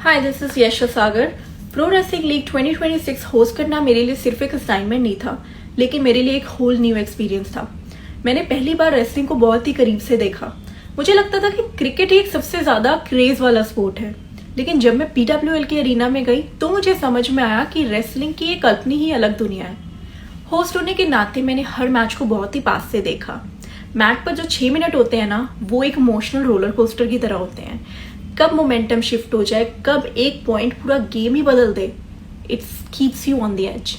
Hi, this is Yash Sagar. Pro wrestling league 2026 host करना मेरे लिए सिर्फ एक असाइनमेंट नहीं था, लेकिन मेरे लिए एक होल न्यू एक्सपीरियंस था। मैंने पहली बार रेसलिंग को बहुत ही करीब से देखा। मुझे लगता था कि क्रिकेट ही एक सबसे ज़्यादा क्रेज वाला स्पोर्ट है, लेकिन जब मैं PWL के अरीना में गई तो मुझे समझ में आया कि रेसलिंग की एक अपनी ही अलग दुनिया है। होस्ट होने के नाते मैंने हर मैच को बहुत ही पास से देखा। मैच पर जो 6 मिनट होते हैं ना, वो एक इमोशनल रोलर कोस्टर की तरह होते हैं। कब मोमेंटम शिफ्ट हो जाए, कब एक पॉइंट पूरा गेम ही बदल दे, it's keeps you on the edge.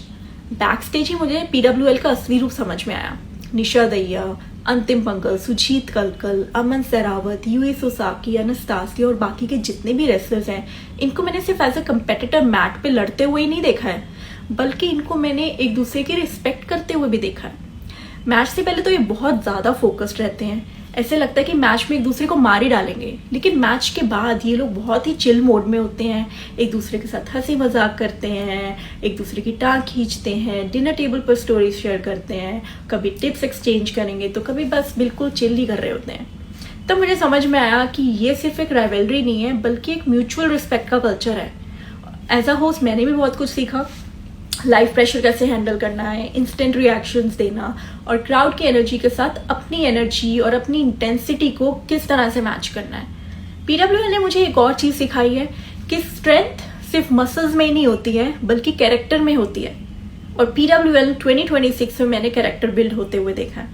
Backstage ही मुझे PWL का असली रूप समझ में आया। निशा दहिया, अंतिम पंकज, सुजीत कलकल, अमन सरावत, यूए सोसाकी, अनस्तासिया और बाकी के जितने भी रेसलर्स हैं, इनको मैंने सिर्फ एज अ कम्पिटिटर मैट पे लड़ते हुए ही नहीं देखा है, बल्कि इनको मैंने एक दूसरे की रिस्पेक्ट करते हुए भी देखा है। मैच से पहले तो ये बहुत ज़्यादा फोकस्ड रहते हैं, ऐसे लगता है कि मैच में एक दूसरे को मार ही डालेंगे, लेकिन मैच के बाद ये लोग बहुत ही चिल मोड में होते हैं। एक दूसरे के साथ हंसी मजाक करते हैं, एक दूसरे की टांग खींचते हैं, डिनर टेबल पर स्टोरीज शेयर करते हैं, कभी टिप्स एक्सचेंज करेंगे तो कभी बस बिल्कुल चिल ही कर रहे होते हैं। तब मुझे समझ में आया कि ये सिर्फ एक राइवलरी नहीं है, बल्कि एक म्यूचुअल रिस्पेक्ट का कल्चर है। एज अ होस्ट मैंने भी बहुत कुछ सीखा। लाइव प्रेशर कैसे हैंडल करना है, इंस्टेंट रिएक्शंस देना और क्राउड की एनर्जी के साथ अपनी एनर्जी और अपनी इंटेंसिटी को किस तरह से मैच करना है। PWL ने मुझे एक और चीज़ सिखाई है कि स्ट्रेंथ सिर्फ मसल्स में ही नहीं होती है, बल्कि कैरेक्टर में होती है। और PWL 2026 में मैंने कैरेक्टर बिल्ड होते हुए देखा है।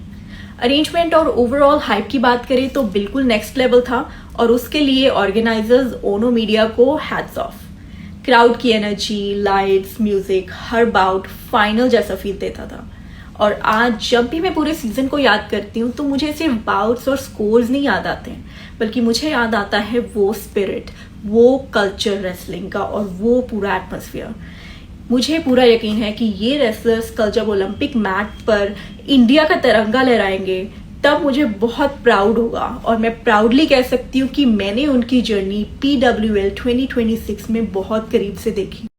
अरेंजमेंट और ओवरऑल हाइप की बात करें तो बिल्कुल नेक्स्ट लेवल था, और उसके लिए ऑर्गेनाइजर्स ओनो मीडिया को हैट्स ऑफ। क्राउड की एनर्जी, लाइट्स, म्यूजिक, हर बाउट फाइनल जैसा फील देता था। और आज जब भी मैं पूरे सीजन को याद करती हूँ तो मुझे सिर्फ बाउट्स और स्कोर्स नहीं याद आते हैं, बल्कि मुझे याद आता है वो स्पिरिट, वो कल्चर रेसलिंग का और वो पूरा एटमॉस्फेयर। मुझे पूरा यकीन है कि ये रेसलर्स कल जब ओलंपिक मैट पर इंडिया का तिरंगा लहराएंगे तब मुझे बहुत प्राउड होगा, और मैं प्राउडली कह सकती हूँ कि मैंने उनकी जर्नी PWL 2026 में बहुत करीब से देखी।